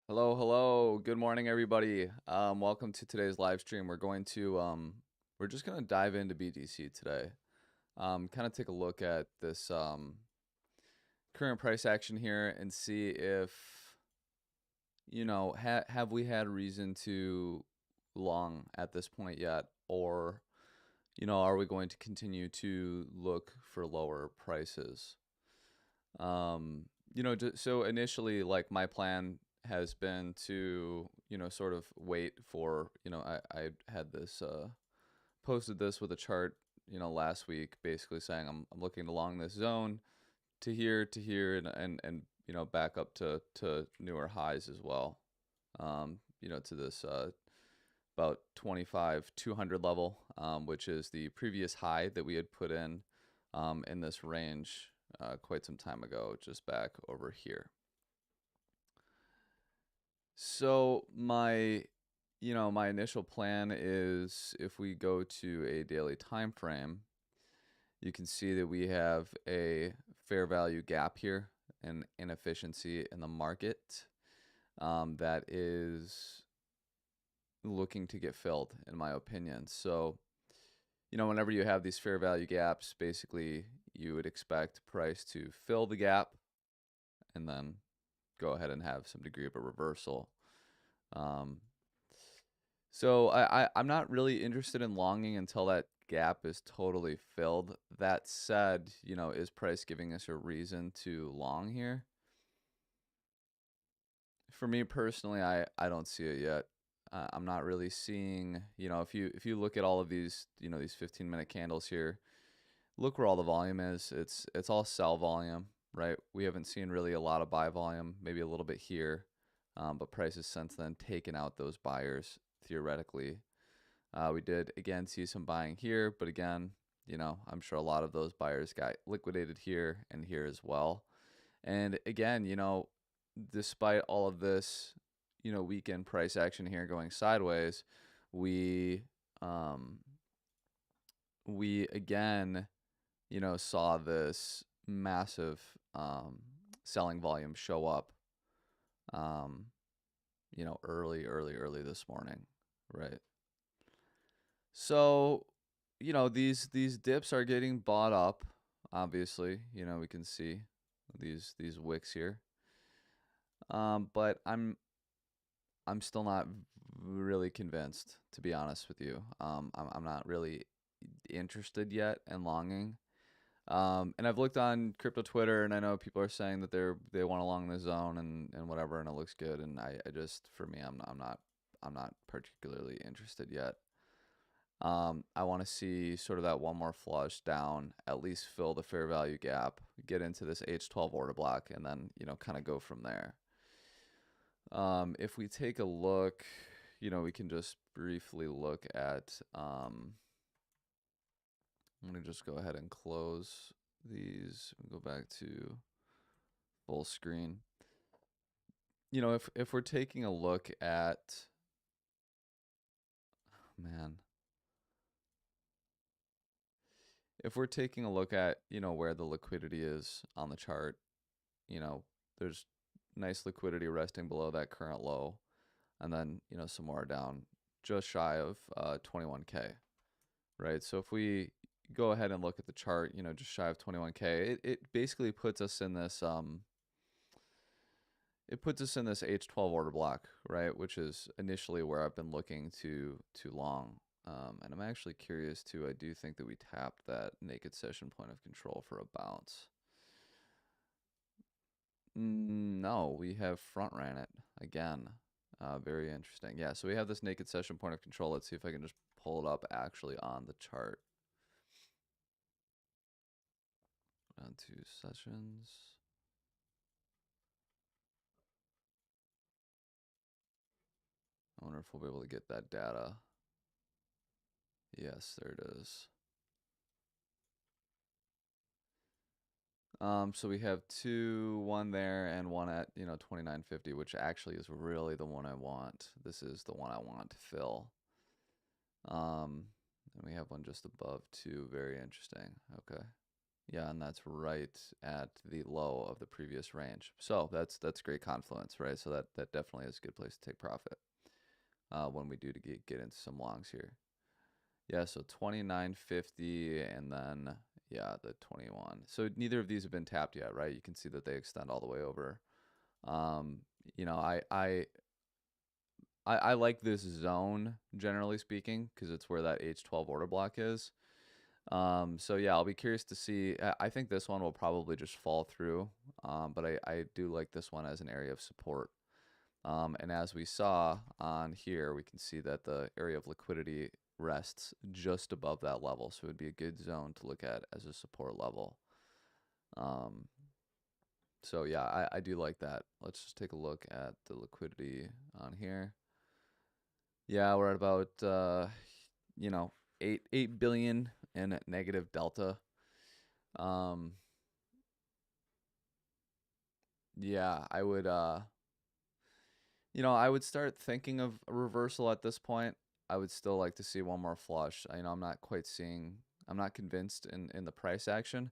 Hello, hello. Good morning, everybody. Welcome to today's live stream. We're just gonna dive into BTC today. Kind of take a look at this current price action here and see if have we had reason to long at this point yet, or are we going to continue to look for lower prices? Um, so initially, like my plan has been to, sort of wait for, I had this, posted this with a chart, last week, basically saying I'm looking along this zone to here, and back up to newer highs as well. To this, about 25 200 level, which is the previous high that we had put in this range quite some time ago, just back over here. So my initial plan is, if we go to a daily time frame, you can see that we have a fair value gap here, an inefficiency in the market that is looking to get filled, in my opinion. So, whenever you have these fair value gaps, basically you would expect price to fill the gap and then go ahead and have some degree of a reversal. Um, so I'm not really interested in longing until that gap is totally filled. That said, is price giving us a reason to long here? For me personally, I don't see it yet. I'm not really seeing, if you look at all of these, these 15-minute candles here, look where all the volume is. It's all sell volume, right? We haven't seen really a lot of buy volume, maybe a little bit here, but prices since then taken out those buyers theoretically. We did again see some buying here, but again, I'm sure a lot of those buyers got liquidated here and here as well. And again, despite all of this, weekend price action here going sideways, we um, we again, saw this massive selling volume show up, um, early this morning, right? So, these dips are getting bought up. Obviously, we can see these wicks here. But I'm still not really convinced, to be honest with you. I'm not really interested yet in longing. And I've looked on crypto Twitter, and I know people are saying that they want to long the zone and whatever, and it looks good. And I just, for me, I'm not particularly interested yet. I want to see sort of that one more flush down, at least fill the fair value gap, get into this H12 order block, and then, kind of go from there. If we take a look, we can just briefly look at, I'm going to just go ahead and close these and go back to full screen. If we're taking a look at, man, if we're taking a look at, where the liquidity is on the chart, there's nice liquidity resting below that current low, and then, some more down just shy of 21K, right? So if we go ahead and look at the chart, just shy of 21K, it basically puts us in this H12 order block, right? Which is initially where I've been looking to long. And I'm actually curious too. I do think that we tapped that naked session point of control for a bounce. No, we have front ran it again. Very interesting. Yeah, so we have this naked session point of control. Let's see if I can just pull it up actually on the chart. On two sessions. I wonder if we'll be able to get that data. Yes, there it is. So we have one there and one at 2950, which actually is really the one I want. This is the one I want to fill. And we have one just above two. Very interesting. Okay. Yeah, and that's right at the low of the previous range. So that's great confluence, right? So that definitely is a good place to take profit when we do to get into some longs here. Yeah, so 29.50 and then yeah, the 21. So neither of these have been tapped yet, right? You can see that they extend all the way over. Um, you know, I like this zone generally speaking because it's where that H12 order block is. So yeah, I'll be curious to see. I think this one will probably just fall through. But I do like this one as an area of support. And as we saw on here, we can see that the area of liquidity rests just above that level. So it would be a good zone to look at as a support level. Um, so yeah, I do like that. Let's just take a look at the liquidity on here. Yeah, we're at about you know, 8 billion in negative delta. Um, yeah, I would I would start thinking of a reversal at this point. I would still like to see one more flush. I'm not quite seeing, I'm not convinced in the price action,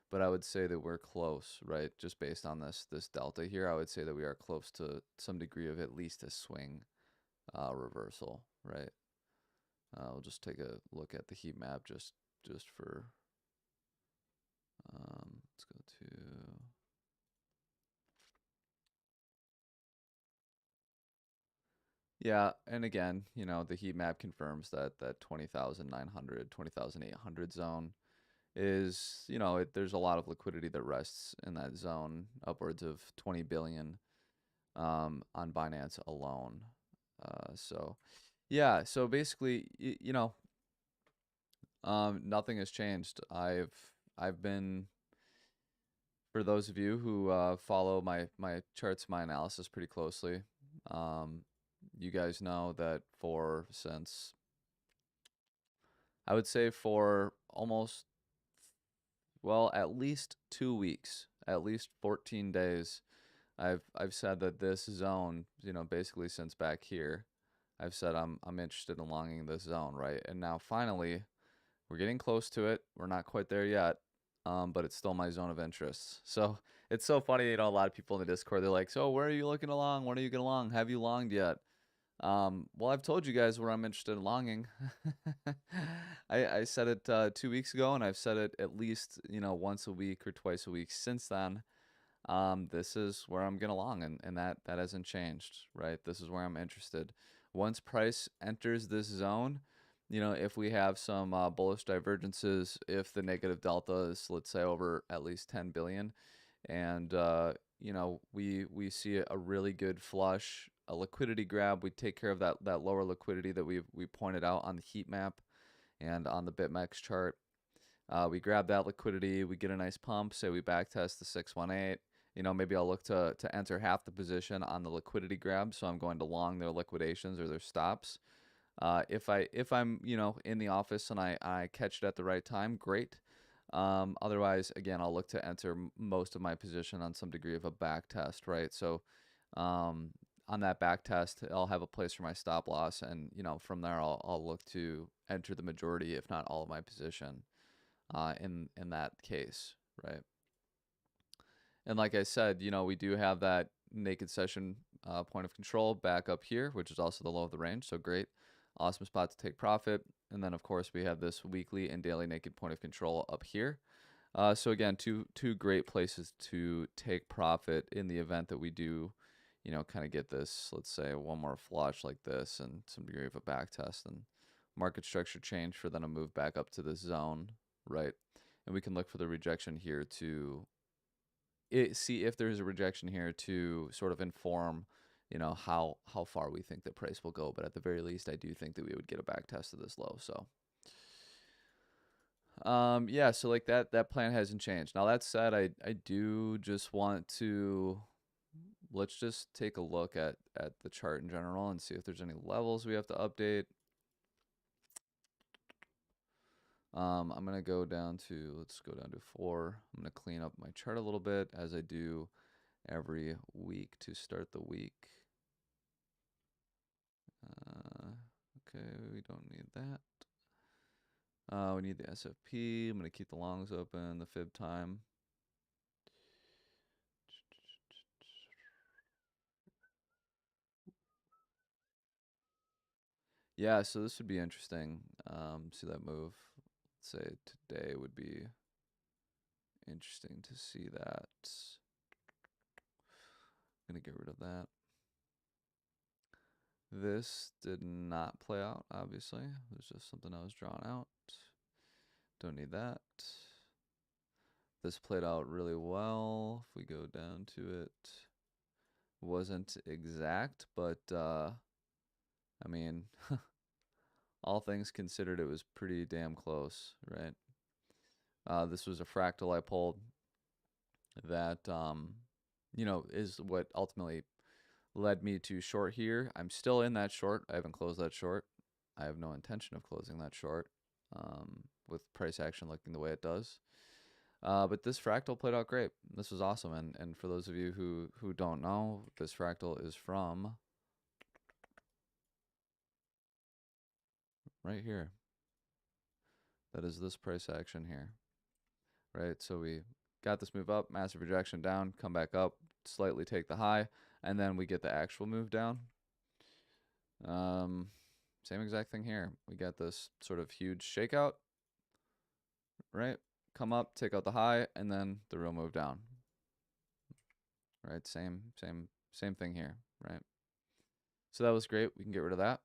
but I would say that we're close, right? Just based on this delta here, I would say that we are close to some degree of at least a swing reversal, right? We'll just take a look at the heat map just for let's go to yeah, and again, the heat map confirms that 20,900, 20,800 zone is, there's a lot of liquidity that rests in that zone, upwards of 20 billion on Binance alone. So yeah, so basically, nothing has changed. I've been, for those of you who follow my charts, my analysis pretty closely, um, you guys know that for since I would say for almost, well, at least 2 weeks, at least 14 days, I've said that this zone, basically since back here, I've said I'm interested in longing this zone, right? And now finally, we're getting close to it. We're not quite there yet, but it's still my zone of interest. So it's so funny, a lot of people in the Discord, they're like, "So where are you looking to long? When are you gonna long? Have you longed yet?" Well, I've told you guys where I'm interested in longing. I said it 2 weeks ago, and I've said it at least once a week or twice a week since then. This is where I'm gonna long, and that hasn't changed, right? This is where I'm interested. Once price enters this zone, if we have some bullish divergences, if the negative delta is, let's say, over at least 10 billion, and we see a really good flush, a liquidity grab, we take care of that lower liquidity that we pointed out on the heat map and on the BitMEX chart. We grab that liquidity, we get a nice pump, say we back test the 618. Maybe I'll look to enter half the position on the liquidity grab, so I'm going to long their liquidations or their stops. If I'm in the office and I catch it at the right time, great. Otherwise, again, I'll look to enter most of my position on some degree of a back test, right? So on that back test, I'll have a place for my stop loss, and from there I'll look to enter the majority, if not all, of my position in that case, right? And like I said, we do have that naked session point of control back up here, which is also the low of the range. So great, awesome spot to take profit. And then of course we have this weekly and daily naked point of control up here. So again, two great places to take profit in the event that we do, kind of get this, let's say, one more flush like this and some degree of a back test and market structure change for then a move back up to this zone, right? And we can look for the rejection here to see if there's a rejection here to sort of inform, how far we think the price will go. But at the very least, I do think that we would get a back test of this low. So yeah, so like that plan hasn't changed. Now that said, I do just want to, let's just take a look at the chart in general and see if there's any levels we have to update. I'm gonna go down to, let's go down to 4. I'm gonna clean up my chart a little bit as I do every week to start the week. Okay, we don't need that. We need the SFP. I'm going to keep the longs open, the fib time. Yeah, so this would be interesting. See that move. Let's say today would be interesting to see that. I'm going to get rid of that. This did not play out, obviously. It was just something I was drawing out. Don't need that. This played out really well. If we go down to it, wasn't exact, but I mean, all things considered, it was pretty damn close, right? This was a fractal I pulled that, is what ultimately led me to short here. I'm still in that short. I haven't closed that short. I have no intention of closing that short with price action looking the way it does. But this fractal played out great. This was awesome. And for those of you who don't know, this fractal is from right here. That is this price action here, right? So we got this move up, massive rejection down, come back up, slightly take the high, and then we get the actual move down. Same exact thing here. We got this sort of huge shakeout, right? Come up, take out the high, and then the real move down. Right? Same thing here, right? So that was great. We can get rid of that.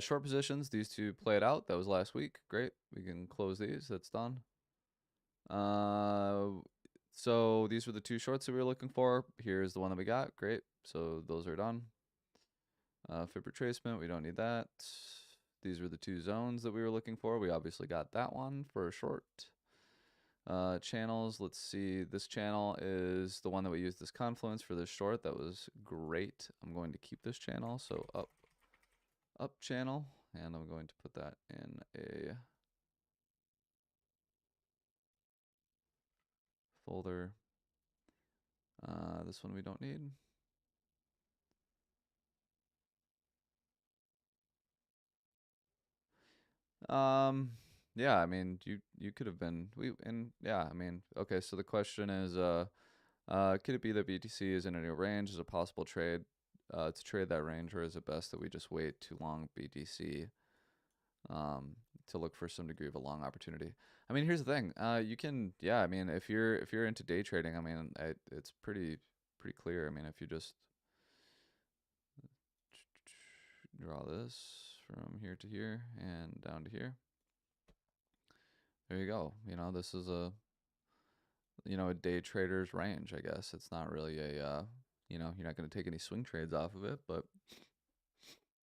Short positions, these two played out. That was last week. Great. We can close these. That's done. So these were the two shorts that we were looking for. Here's the one that we got. Great. So those are done. Fib retracement, we don't need that. These were the two zones that we were looking for. We obviously got that one for a short. Channels, let's see. This channel is the one that we used this confluence for this short. That was great. I'm going to keep this channel. So up channel, and I'm going to put that in a folder. This one we don't need. Yeah, I mean, you could have been yeah, I mean, okay, so the question is could it be that BTC is in a new range as a possible trade to trade that range, or is it best that we just wait too long BTC to look for some degree of a long opportunity? I mean, here's the thing. You can, yeah, I mean, if you're into day trading, I mean, it's pretty clear. I mean, if you just draw this from here to here and down to here, there you go. You know, this is a day trader's range, I guess. It's not really a you're not going to take any swing trades off of it, but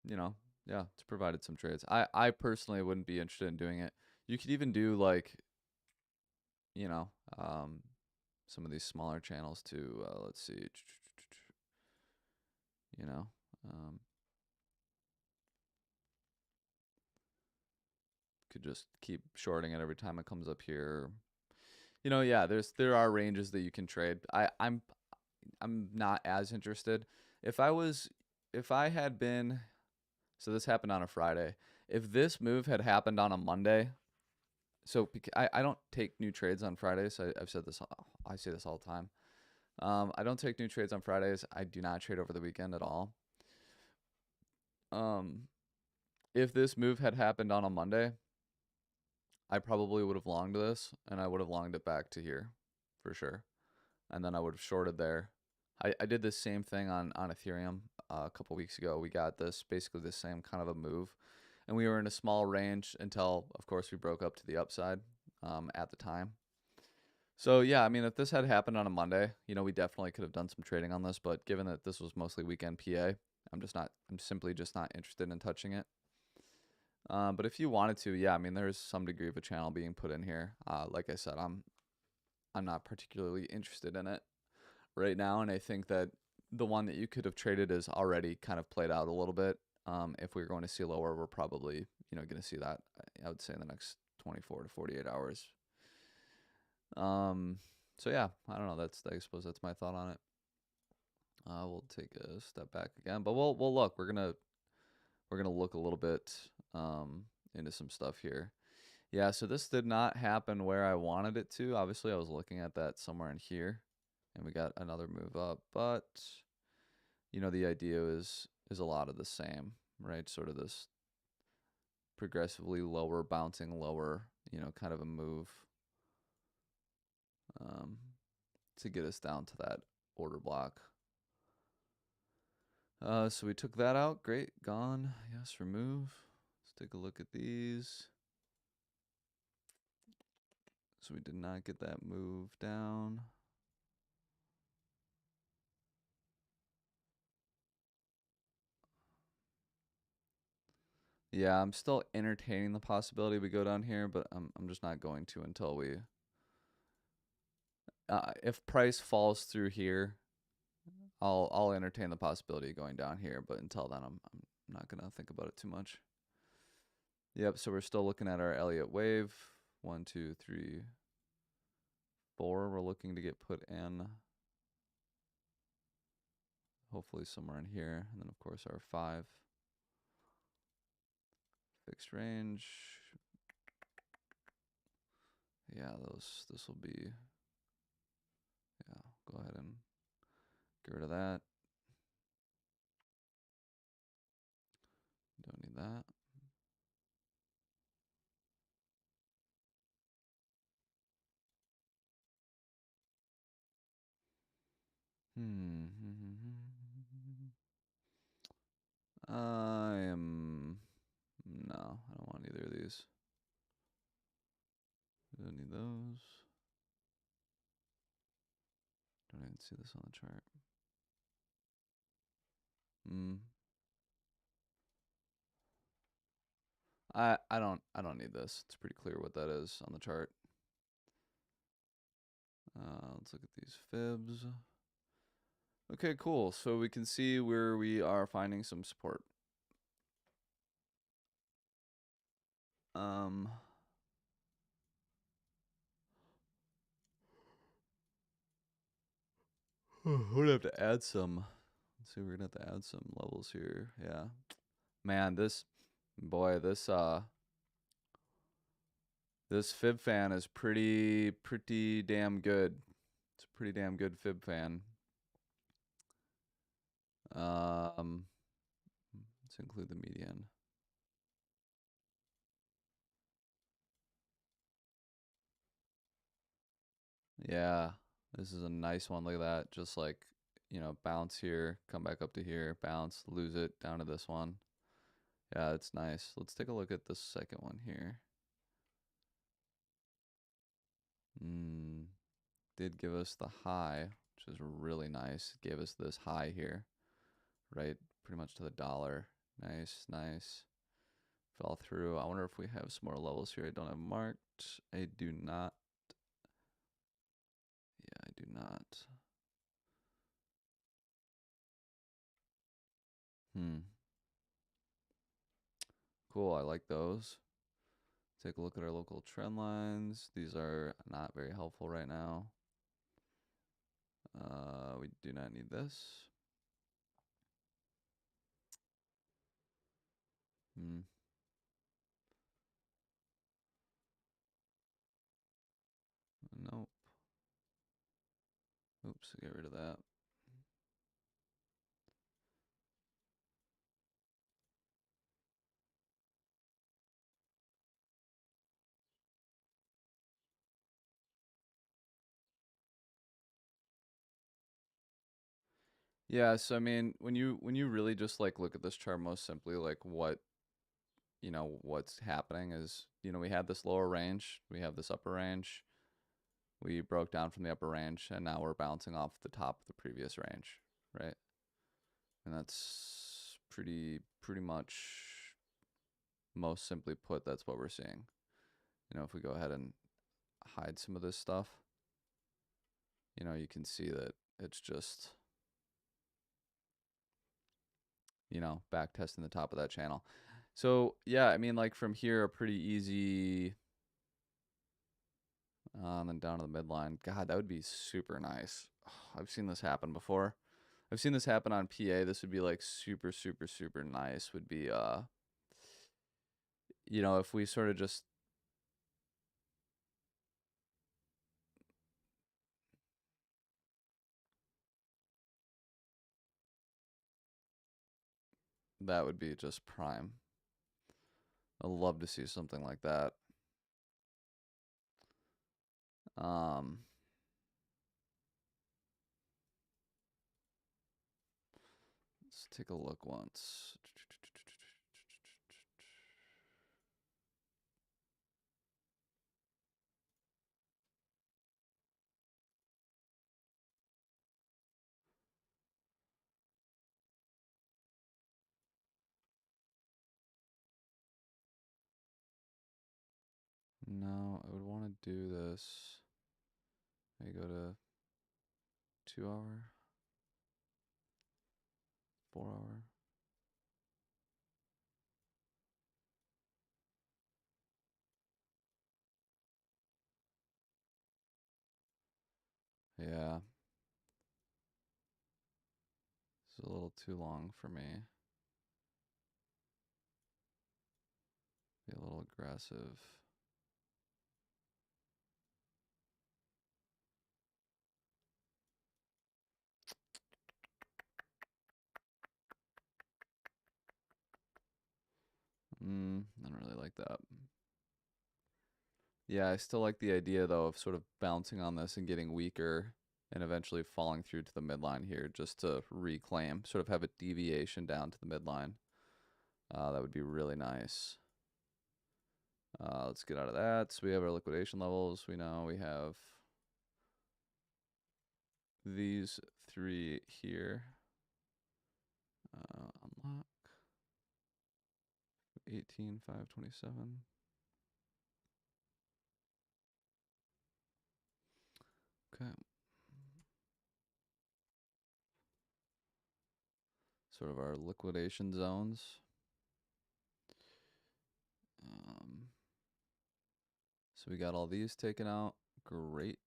yeah, it's provided some trades. I personally wouldn't be interested in doing it. You could even do like, you know, some of these smaller channels too. Let's see, you know, could just keep shorting it every time it comes up here. Yeah, there are ranges that you can trade. I'm not as interested. If I had been, so this happened on a Friday. If this move had happened on a Monday, so I don't take new trades on Fridays. I've said this, I say this all the time. I don't take new trades on Fridays. I do not trade over the weekend at all. If this move had happened on a Monday, I probably would have longed this, and I would have longed it back to here for sure. And then I would have shorted there. I did the same thing on Ethereum a couple weeks ago. We got this basically the same kind of a move, and we were in a small range until, of course, we broke up to the upside at the time. So yeah, I mean, if this had happened on a Monday, we definitely could have done some trading on this. But given that this was mostly weekend PA, I'm simply just not interested in touching it. But if you wanted to, yeah, I mean, there's some degree of a channel being put in here. Like I said, I'm not particularly interested in it right now, and I think that the one that you could have traded is already kind of played out a little bit. If we're going to see lower, we're probably going to see that, I would say, in the next 24 to 48 hours. So yeah, I don't know. I suppose that's my thought on it. We'll take a step back again, but we'll look. We're gonna look a little bit into some stuff here. Yeah, so this did not happen where I wanted it to. Obviously, I was looking at that somewhere in here, and we got another move up. But the idea is a lot of the same, right? Sort of this progressively lower, bouncing lower, kind of a move um, to get us down to that order block. So we took that out. Great, gone. Yes, remove. Let's take a look at these. So we did not get that move down. Yeah, I'm still entertaining the possibility we go down here, but I'm just not going to until we. If price falls through here, I'll entertain the possibility of going down here, but until then, I'm not gonna think about it too much. Yep. So we're still looking at our Elliott wave. 1, 2, 3, 4. We're looking to get put in. Hopefully somewhere in here, and then of course our 5 fixed range. Yeah, this will be. Yeah, go ahead and get rid of that. Don't need that. I am. No, I don't want either of these. Don't need those. Don't even see this on the chart. I don't need this. It's pretty clear what that is on the chart. Let's look at these fibs. Okay, cool. So we can see where we are finding some support. We're gonna have to add some. Let's see, we're gonna have to add some levels here. Yeah, man, this fib fan is pretty damn good. It's a pretty damn good fib fan. Let's include the median. Yeah, this is a nice one. Look at that. Just like, bounce here, come back up to here, bounce, lose it, down to this one. Yeah, it's nice. Let's take a look at the second one here. Did give us the high, which is really nice. Gave us this high here, right? Pretty much to the dollar. Nice, nice. Fell through. I wonder if we have some more levels here I don't have marked. I do not. Yeah, I do not. Cool, I like those. Take a look at our local trend lines. These are not very helpful right now. We do not need this. Nope. Oops, get rid of that. Yeah, so I mean, when you really just like look at this chart most simply, like what's happening is, we had this lower range, we have this upper range. We broke down from the upper range, and now we're bouncing off the top of the previous range, right? And that's pretty much, most simply put, that's what we're seeing. If we go ahead and hide some of this stuff, you can see that it's just, back testing the top of that channel. So yeah, I mean, like from here, a pretty easy, and then down to the midline. God, that would be super nice. I've seen this happen before. I've seen this happen on PA. This would be like super nice. Would be you know, if we sort of just, that would be just prime. I'd love to see something like that. Um, let's take a look once. No, I would want to do this. I go to 2 hour, 4 hour. Yeah, it's a little too long for me. Be a little aggressive. I don't really like that. Yeah, I still like the idea though of sort of bouncing on this and getting weaker and eventually falling through to the midline here just to reclaim, sort of have a deviation down to the midline. That would be really nice. Let's get out of that. So we have our liquidation levels. We know we have these three here. Unlock 18,527. Okay. Sort of our liquidation zones. Um, so we got all these taken out. Great.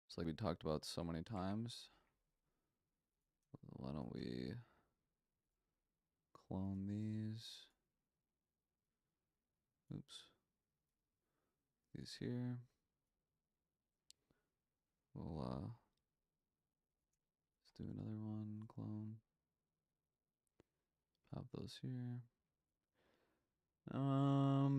It's like we talked about so many times. Why don't we clone these? Oops. These here. We'll let's do another one. Clone. Pop those here.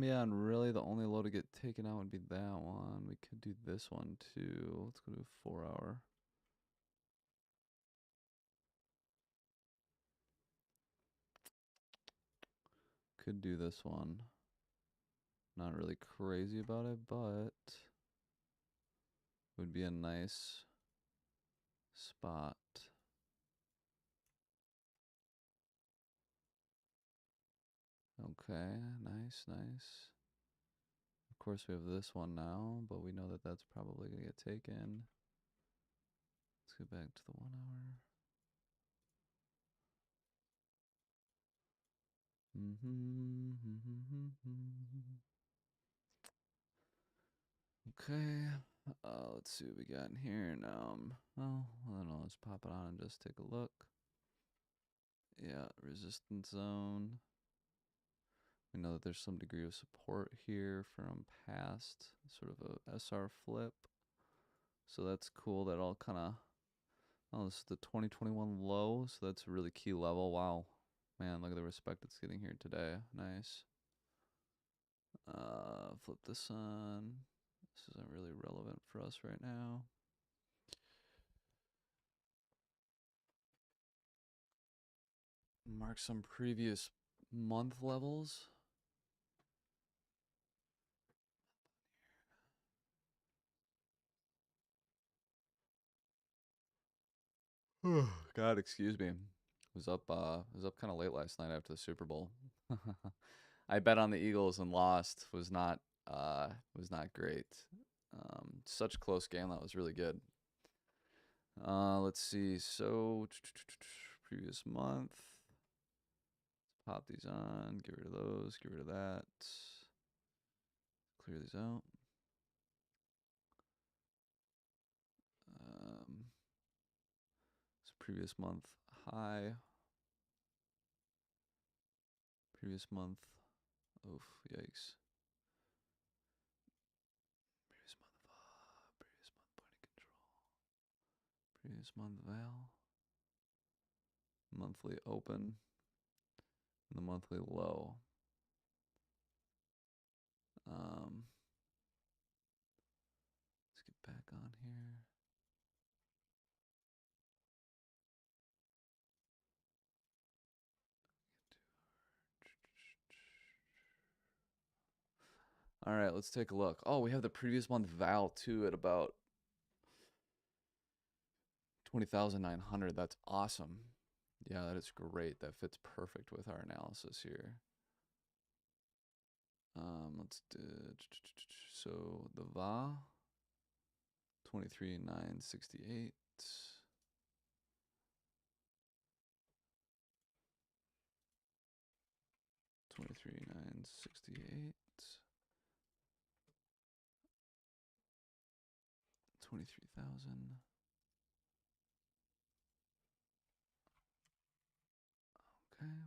Yeah, and really the only load to get taken out would be that one. We could do this one too. Let's go to 4 hour. Could do this one. Not really crazy about it, but would be a nice spot. Okay, nice, nice. Of course, we have this one now, but we know that that's probably going to get taken. Let's go back to the 1 hour. Okay. Let's see what we got in here. Well, I don't know. Let's pop it on and just take a look. Yeah, resistance zone. We know that there's some degree of support here from past sort of a SR flip. So that's cool. That all kind of, oh, this is the 2021 low. So that's a really key level. Wow. Man, look at the respect it's getting here today. Nice. Flip this on. This isn't really relevant for us right now. Mark some previous month levels. God, excuse me. Was up kind of late last night after the Super Bowl. I bet on the Eagles and lost. Was not great. Such a close game. That was really good. Let's see. So previous month. Pop these on. Get rid of those. Get rid of that. Clear these out. Um, previous month high, previous month, oof, yikes. Previous month point of control, previous month val, monthly open, and the monthly low. Let's get back on here. All right, let's take a look. Oh, we have the previous month val too at about 20,900. That's awesome. Yeah, that is great. That fits perfect with our analysis here. Let's do so the VA 23,968. 23,968. 23,000. Okay.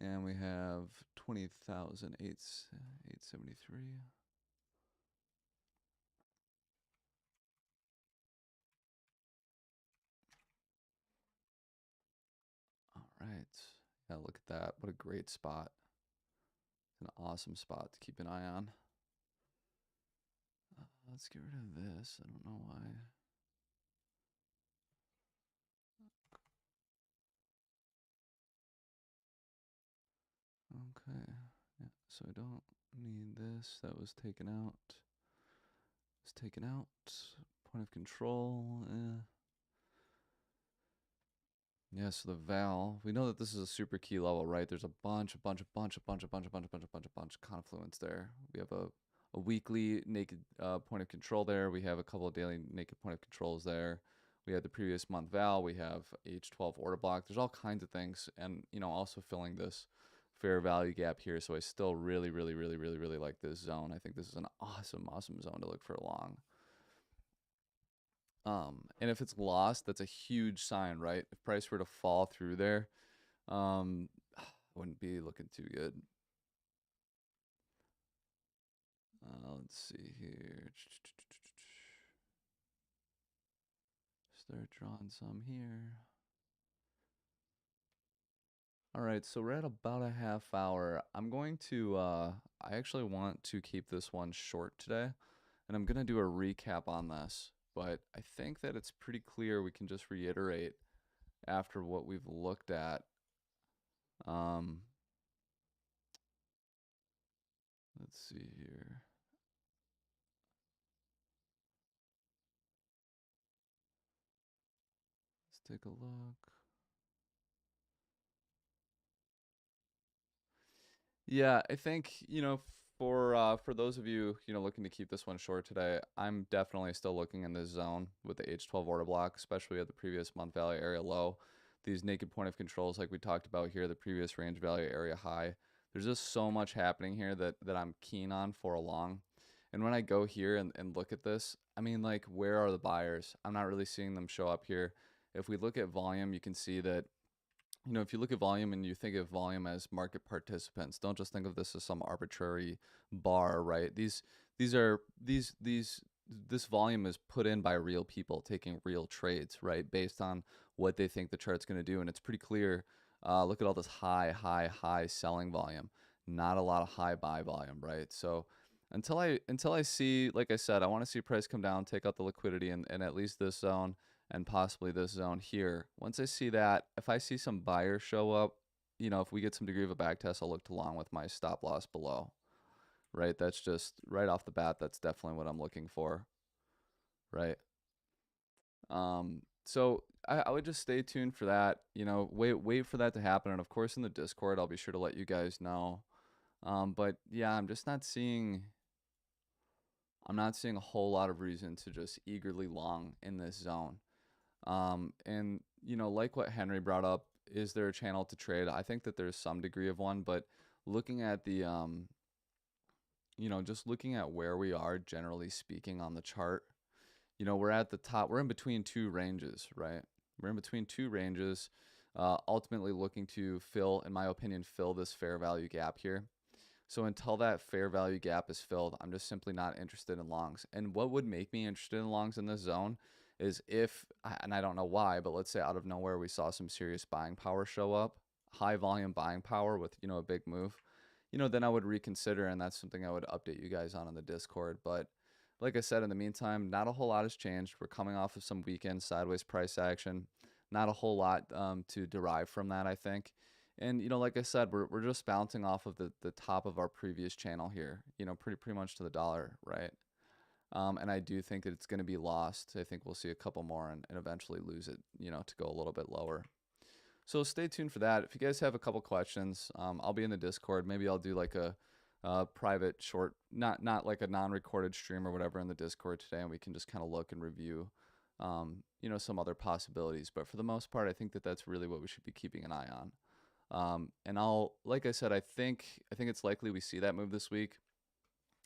And we have 20,873. All right. Yeah, look at that. What a great spot. An awesome spot to keep an eye on. Let's get rid of this. I don't know why. Okay. Yeah, so I don't need this. That was taken out. It's taken out. Point of control. Yeah, so the val, we know that this is a super key level, right? There's a bunch of confluence there. We have a weekly naked point of control there. We have a couple of daily naked point of controls there. We have the previous month val. We have H12 order block. There's all kinds of things, and also filling this fair value gap here. So I still really like this zone. I think this is an awesome zone to look for long. And if it's lost, that's a huge sign, right? If price were to fall through there, wouldn't be looking too good. Let's see here. Start drawing some here. All right, so we're at about a half hour. I'm going to, I actually want to keep this one short today, and I'm going to do a recap on this. But I think that it's pretty clear we can just reiterate after what we've looked at. Let's see here. Let's take a look. Yeah, I think, for those of you, looking to keep this one short today, I'm definitely still looking in this zone with the H12 order block, especially at the previous month value area low. These naked point of controls like we talked about here, the previous range value area high. There's just so much happening here that I'm keen on for a long. And when I go here and look at this, I mean, like, where are the buyers? I'm not really seeing them show up here. If we look at volume, you can see that if you look at volume and you think of volume as market participants, don't just think of this as some arbitrary bar, right? This volume is put in by real people taking real trades, right? Based on what they think the chart's going to do. And it's pretty clear. Look at all this high selling volume, not a lot of high buy volume, right? So until I see, like I said, I want to see price come down, take out the liquidity and at least this zone and possibly this zone here. Once I see that, if I see some buyers show up, if we get some degree of a back test, I'll look to long with my stop loss below, right? That's just right off the bat. That's definitely what I'm looking for, right? So I would just stay tuned for that, wait for that to happen. And of course in the Discord, I'll be sure to let you guys know. But yeah, I'm not seeing a whole lot of reason to just eagerly long in this zone. And like what Henry brought up, is there a channel to trade? I think that there's some degree of one, but looking at the, just looking at where we are, generally speaking, on the chart, we're at the top. We're in between two ranges, right? We're in between two ranges, ultimately looking to fill, in my opinion, fill this fair value gap here. So until that fair value gap is filled, I'm just simply not interested in longs. And what would make me interested in longs in this zone is if, and I don't know why, but let's say out of nowhere we saw some serious buying power show up, high volume buying power with, a big move, then I would reconsider, and that's something I would update you guys on the Discord. But like I said, in the meantime, not a whole lot has changed. We're coming off of some weekend sideways price action. Not a whole lot to derive from that, I think. And like I said, we're just bouncing off of the top of our previous channel here. Pretty much to the dollar, right? And I do think that it's going to be lost. I think we'll see a couple more and eventually lose it. To go a little bit lower. So stay tuned for that. If you guys have a couple questions, I'll be in the Discord. Maybe I'll do like a private short, not like a non-recorded stream or whatever in the Discord today, and we can just kind of look and review, some other possibilities. But for the most part, I think that that's really what we should be keeping an eye on. And like I said, I think it's likely we see that move this week.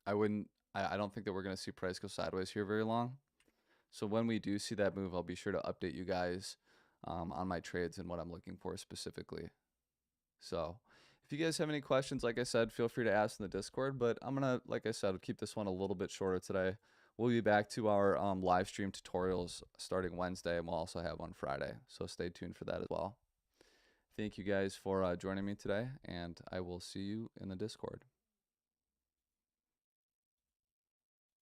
I don't think that we're going to see price go sideways here very long. So when we do see that move, I'll be sure to update you guys on my trades and what I'm looking for specifically. So if you guys have any questions, like I said, feel free to ask in the Discord. But I'm going to, like I said, keep this one a little bit shorter today. We'll be back to our live stream tutorials starting Wednesday, and we'll also have one Friday. So stay tuned for that as well. Thank you guys for joining me today, and I will see you in the Discord.